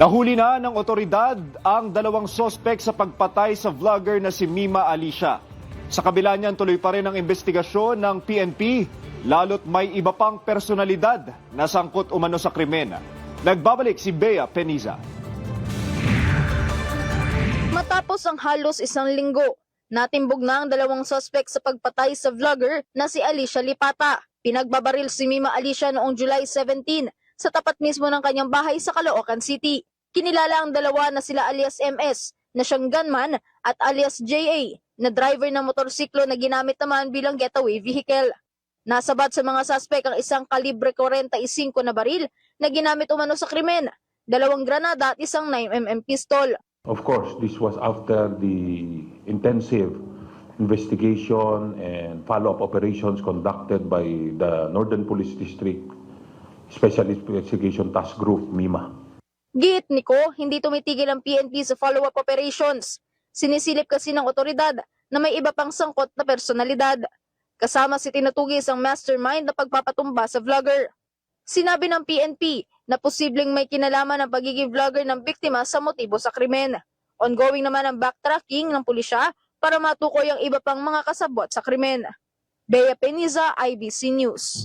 Nahuli na ng otoridad ang dalawang sospek sa pagpatay sa vlogger na si Mima Alicia. Sa kabila niyan, tuloy pa rin ang investigasyon ng PNP, lalo't may iba pang personalidad na sangkot umano sa krimen. Nagbabalik si Bea Peniza. Matapos ang halos isang linggo, natimbog na ang dalawang sospek sa pagpatay sa vlogger na si Alicia Lipata. Pinagbabaril si Mima Alicia noong July 17 sa tapat mismo ng kanyang bahay sa Caloocan City. Kinilala ang dalawa na sila alias MS na siyang gunman at alias JA na driver ng motorsiklo na ginamit naman bilang getaway vehicle. Nasabat sa mga suspect ang isang kalibre 45 na baril na ginamit umano sa krimen, 2 granada at isang 9mm pistol. Of course, this was after the intensive investigation and follow-up operations conducted by the Northern Police District Special Investigation Task Group, MIMA. Giit Nico, hindi tumitigil ang PNP sa follow-up operations. Sinisilip kasi ng otoridad na may iba pang sangkot na personalidad. Kasama si tinatugis ang mastermind na pagpapatumba sa vlogger. Sinabi ng PNP na posibleng may kinalaman ang pagiging vlogger ng biktima sa motibo sa krimen. Ongoing naman ang backtracking ng pulisya para matukoy ang iba pang mga kasabwat sa krimen. Bea Peniza, IBC News.